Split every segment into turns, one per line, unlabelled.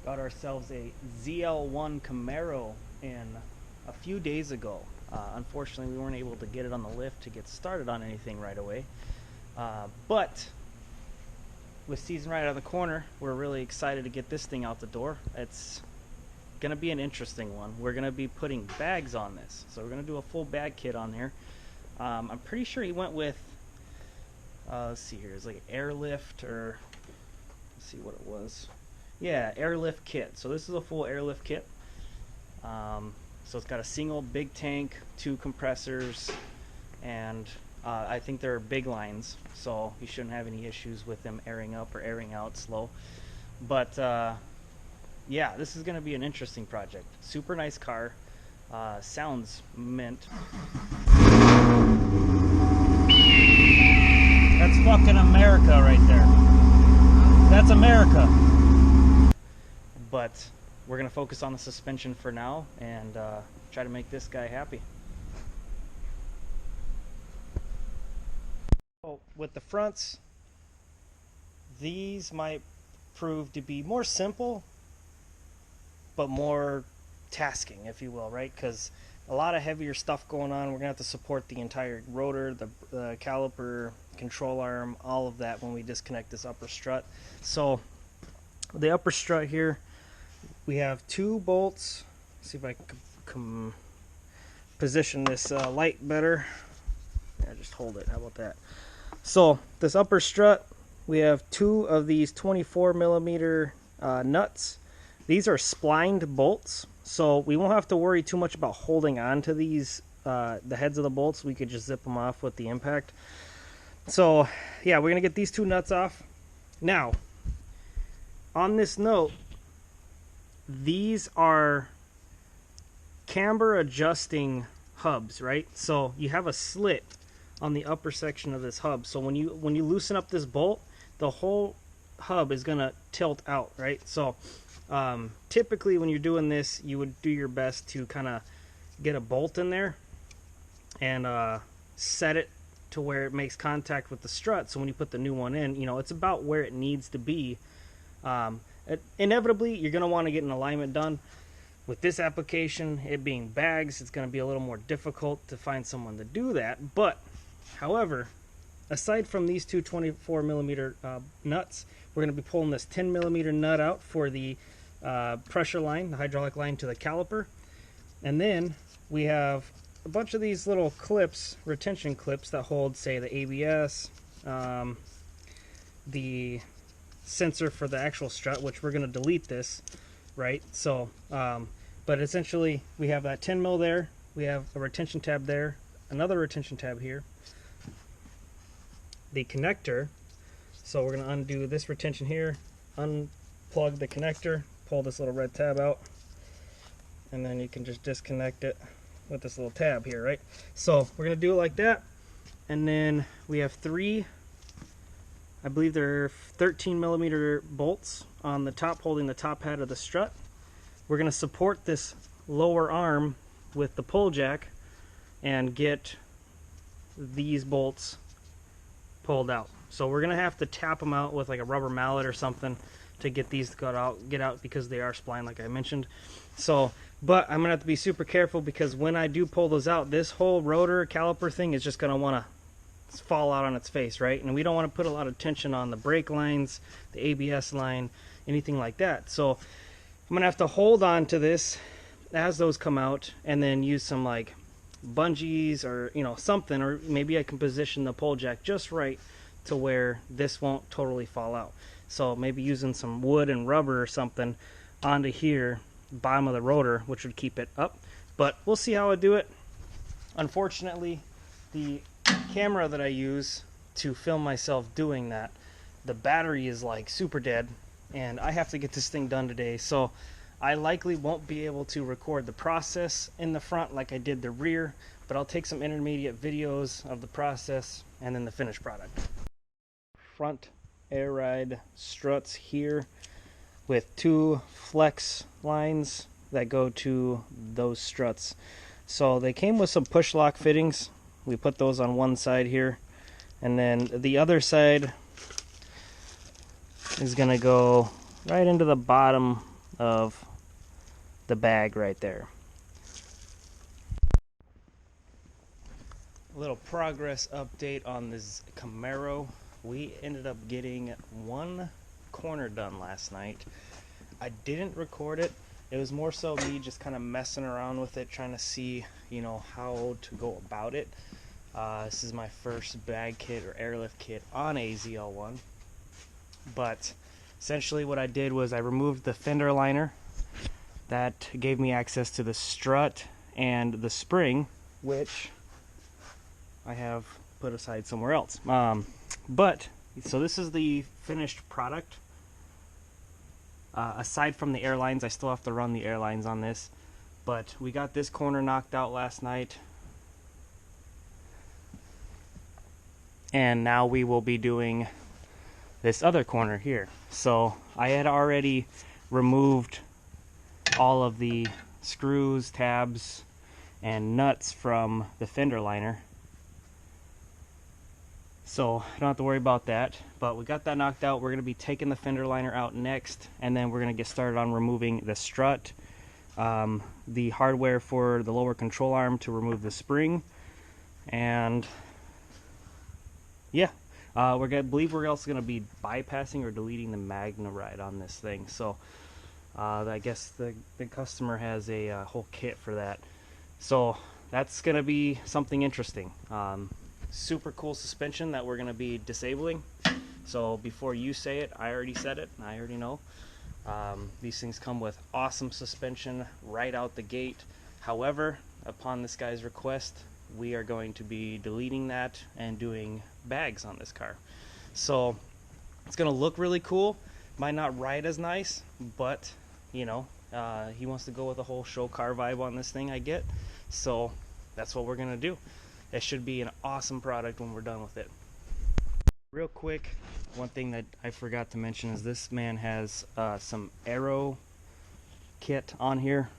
Got ourselves a ZL1 Camaro in a few days ago. Unfortunately, we weren't able to get it on the lift to get started on anything right away. But with season right out of the corner, we're really excited to get this thing out the door. It's gonna be an interesting one. We're gonna be putting bags on this, so we're gonna do a full bag kit on here. I'm pretty sure he went with let's see here, it's like Airlift, or let's see what it was. Yeah, Airlift kit. So this is a full Airlift kit. So it's got a single big tank, 2 compressors, and I think they're big lines, so you shouldn't have any issues with them airing up or airing out slow. But yeah, this is going to be an interesting project. Super nice car. Sounds mint. That's fucking America right there. That's America. But we're going to focus on the suspension for now and try to make this guy happy. So with the fronts, these might prove to be more simple, but more tasking, if you will, right? Because a lot of heavier stuff going on. We're going to have to support the entire rotor, the caliper, control arm, all of that when we disconnect this upper strut. So the upper strut here, we have 2 bolts. Let's see if I can position this light better. Yeah, just hold it. How about that? So this upper strut, we have 2 of these 24mm nuts. These are splined bolts, so we won't have to worry too much about holding on to these, the heads of the bolts. We could just zip them off with the impact. So yeah, we're gonna get these 2 nuts off. Now, on this note, these are camber adjusting hubs, right? So you have a slit on the upper section of this hub. So when you loosen up this bolt, the whole hub is gonna tilt out, right? So typically when you're doing this, you would do your best to kind of get a bolt in there and set it to where it makes contact with the strut. So when you put the new one in, you know, it's about where it needs to be. Inevitably, you're going to want to get an alignment done. With this application, it being bags, it's going to be a little more difficult to find someone to do that. But, however, aside from these 2 24mm nuts, we're going to be pulling this 10mm nut out for the pressure line, the hydraulic line to the caliper. And then we have a bunch of these little clips, retention clips, that hold, say, the ABS, the sensor for the actual strut, which we're going to delete this, right? So but essentially we have that 10 mil there, we have a retention tab there, another retention tab here, the connector. So we're going to undo this retention here, unplug the connector, pull this little red tab out, and then you can just disconnect it with this little tab here, right? So we're going to do it like that. And then we have 3, I believe they're 13mm bolts on the top, holding the top head of the strut. We're going to support this lower arm with the pull jack and get these bolts pulled out. So we're going to have to tap them out with like a rubber mallet or something to get these to get out because they are splined, like I mentioned. So, but I'm going to have to be super careful because when I do pull those out, this whole rotor caliper thing is just going to want to fall out on its face, right? And we don't want to put a lot of tension on the brake lines, the ABS line, anything like that. So I'm gonna have to hold on to this as those come out and then use some like bungees or, you know, something, or maybe I can position the pull jack just right to where this won't totally fall out. So maybe using some wood and rubber or something onto here, bottom of the rotor, which would keep it up. But we'll see how I do it. Unfortunately, the camera that I use to film myself doing that, the battery is like super dead, and I have to get this thing done today, so I likely won't be able to record the process in the front like I did the rear, but I'll take some intermediate videos of the process and then the finished product. Front air ride struts here with 2 flex lines that go to those struts. So they came with some push lock fittings. We put those on one side here, and then the other side is going to go right into the bottom of the bag right there. A little progress update on this Camaro. We ended up getting one corner done last night. I didn't record it. It was more so me just kind of messing around with it, trying to see, you know, how to go about it. This is my first bag kit or airlift kit on a ZL1. But essentially what I did was I removed the fender liner. That gave me access to the strut and the spring, which I have put aside somewhere else. So this is the finished product. Aside from the airlines, I still have to run the airlines on this, but we got this corner knocked out last night, and now we will be doing this other corner here. So I had already removed all of the screws, tabs, and nuts from the fender liner, so I don't have to worry about that. But we got that knocked out. We're going to be taking the fender liner out next, and then we're going to get started on removing the strut, the hardware for the lower control arm to remove the spring, and yeah, believe we're also going to be bypassing or deleting the Magna ride on this thing. So I guess the customer has a whole kit for that. So that's going to be something interesting. Super cool suspension that we're going to be disabling. So before you say it, I already said it. I already know. These things come with awesome suspension right out the gate. However, upon this guy's request, we are going to be deleting that and doing bags on this car. So it's going to look really cool. Might not ride as nice, but you know, he wants to go with a whole show car vibe on this thing, I get. So that's what we're going to do. It should be an awesome product when we're done with it. Real quick, one thing that I forgot to mention is this man has some aero kit on here,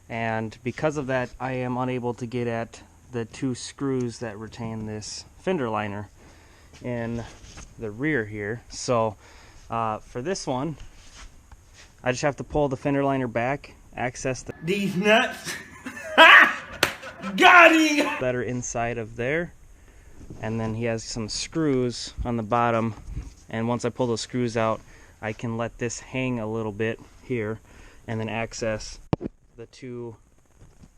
and because of that I am unable to get at the two screws that retain this fender liner in the rear here. So for this one I just have to pull the fender liner back, access these nuts got him! That are inside of there, and then he has some screws on the bottom, and once I pull those screws out I can let this hang a little bit here and then access the two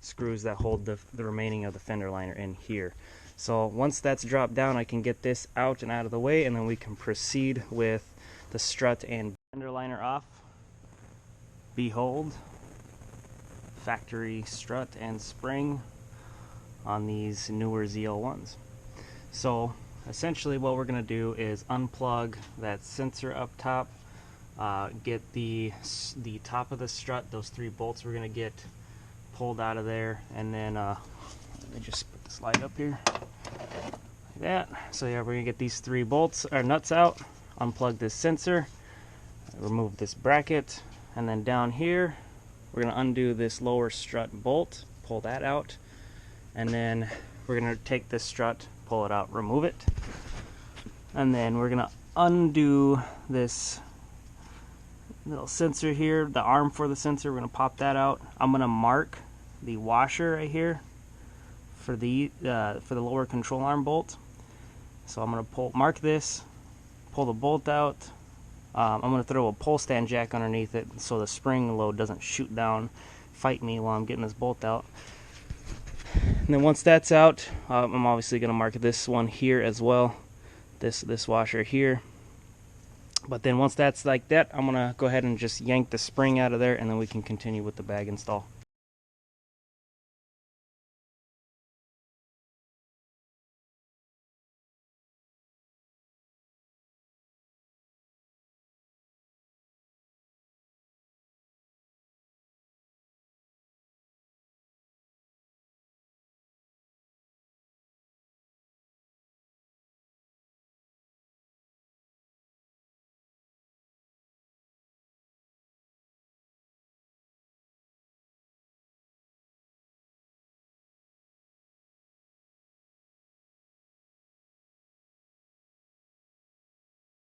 screws that hold the remaining of the fender liner in here. So once that's dropped down I can get this out and out of the way, and then we can proceed with the strut and fender liner off. Behold, factory strut and spring on these newer ZL1s. So essentially what we're going to do is unplug that sensor up top, get the top of the strut, those 3 bolts we're going to get pulled out of there, and then let me just put this light up here like that. So yeah, we're going to get these 3 bolts or nuts out, unplug this sensor, remove this bracket, and then down here we're going to undo this lower strut bolt, pull that out, and then we're going to take this strut, pull it out, remove it, and then we're going to undo this little sensor here, the arm for the sensor. We're going to pop that out. I'm going to mark the washer right here for the lower control arm bolt. So I'm going to mark this, pull the bolt out. I'm going to throw a pull stand jack underneath it so the spring load doesn't shoot down, fight me while I'm getting this bolt out. And then once that's out, I'm obviously going to mark this one here as well, this washer here. But then once that's like that, I'm going to go ahead and just yank the spring out of there, and then we can continue with the bag install.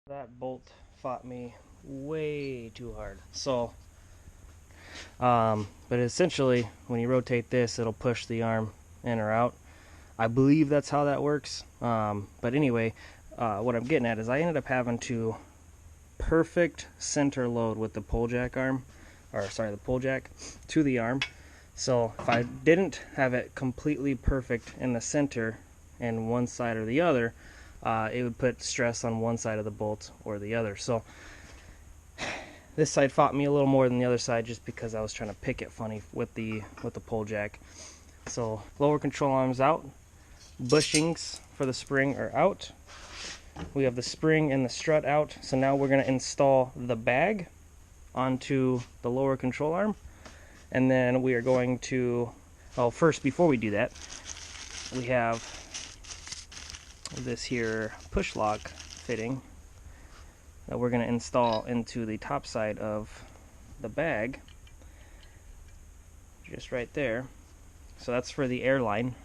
That bolt fought me way too hard. So But essentially, when you rotate this, it'll push the arm in or out. I believe that's how that works. But anyway, what I'm getting at is I ended up having to perfect center load with the pull jack arm, or sorry, the pull jack to the arm. So if I didn't have it completely perfect in the center and one side or the other, it would put stress on one side of the bolt or the other. So this side fought me a little more than the other side just because I was trying to pick it funny with the pull jack. So lower control arms out, bushings for the spring are out. We have the spring and the strut out. So now we're going to install the bag onto the lower control arm. And then we are going to, oh, first, before we do that, we have this here push lock fitting that we're going to install into the top side of the bag, just right there. So that's for the airline.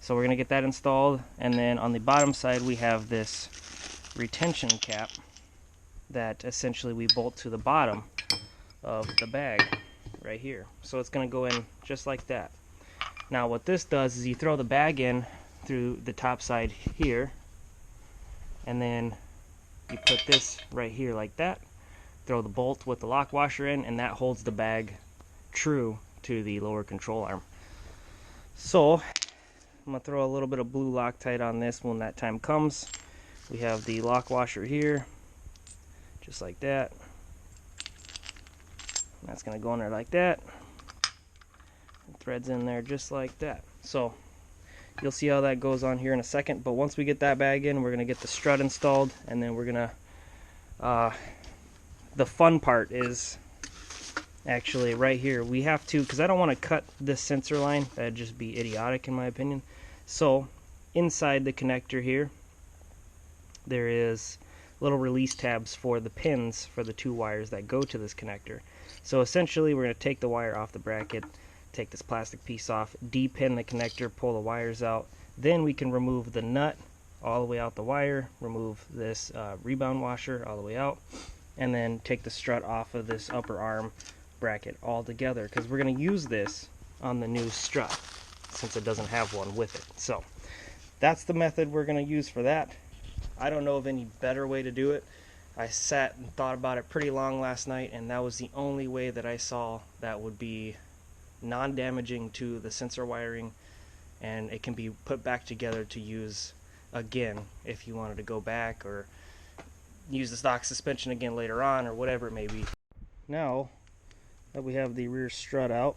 So we're going to get that installed, and then on the bottom side we have this retention cap that essentially we bolt to the bottom of the bag right here. So it's going to go in just like that. Now what this does is you throw the bag in through the top side here, and then you put this right here like that, throw the bolt with the lock washer in, and that holds the bag true to the lower control arm. So I'm going to throw a little bit of blue Loctite on this when that time comes. We have the lock washer here, just like that. That's going to go in there like that. And threads in there just like that. So you'll see how that goes on here in a second. But once we get that bag in, we're going to get the strut installed, and then we're going to, the fun part is actually right here. We have to, because I don't want to cut this sensor line. That'd just be idiotic in my opinion. So inside the connector here, there is little release tabs for the pins for the two wires that go to this connector. So essentially we're going to take the wire off the bracket, take this plastic piece off, de-pin the connector, pull the wires out. Then we can remove the nut all the way out the wire, remove this rebound washer all the way out, and then take the strut off of this upper arm bracket all together, because we're going to use this on the new strut since it doesn't have one with it. So that's the method we're going to use for that. I don't know of any better way to do it. I sat and thought about it pretty long last night, and that was the only way that I saw that would be non-damaging to the sensor wiring, and it can be put back together to use again if you wanted to go back or use the stock suspension again later on, or whatever it may be. Now that we have the rear strut out,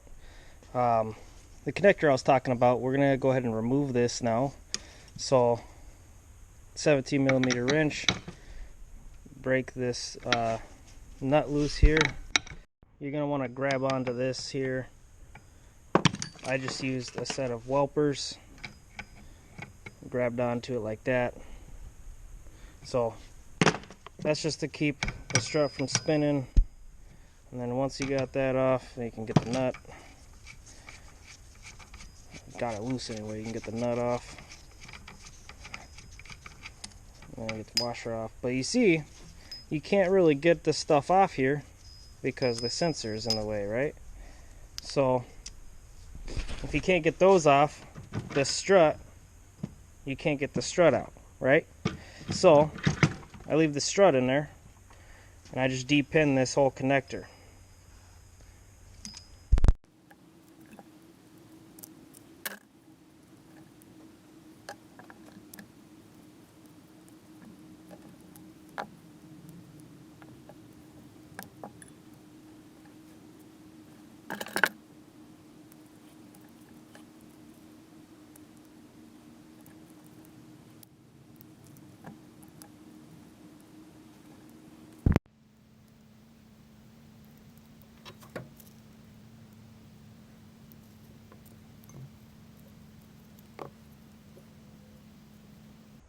the connector I was talking about, we're going to go ahead and remove this now. So 17mm wrench, break this nut loose here. You're going to want to grab onto this here. I just used a set of Welpers, grabbed onto it like that. So that's just to keep the strut from spinning. And then once you got that off, you can get the nut. Got it loose anyway, you can get the nut off. And then get the washer off. But you see, you can't really get this stuff off here because the sensor is in the way, right? So if you can't get those off, this strut, you can't get the strut out, right? So I leave the strut in there, and I just de-pin this whole connector.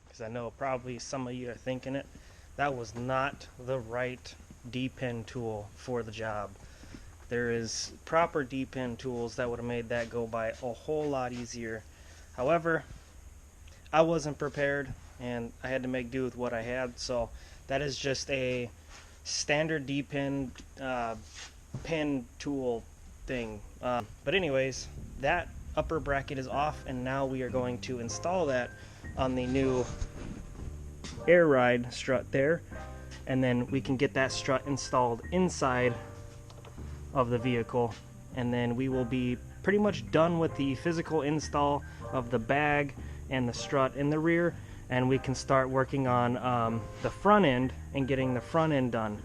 Because I know probably some of you are thinking it, that was not the right D-pin tool for the job. There is proper D-pin tools that would have made that go by a whole lot easier. However, I wasn't prepared and I had to make do with what I had. So that is just a standard D-pin pin tool thing. But anyways, that upper bracket is off, and now we are going to install that on the new air ride strut there, and then we can get that strut installed inside of the vehicle, and then we will be pretty much done with the physical install of the bag and the strut in the rear, and we can start working on the front end and getting the front end done.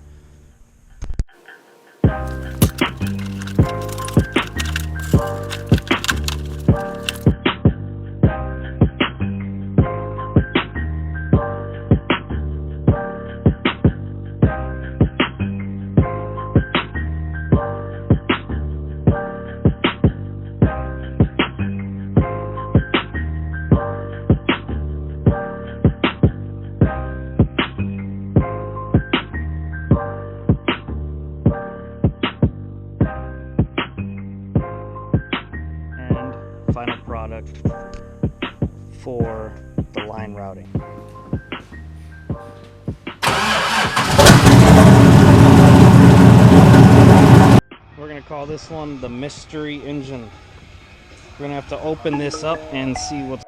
Final product for the line routing. We're going to call this one the mystery engine. We're going to have to open this up and see what's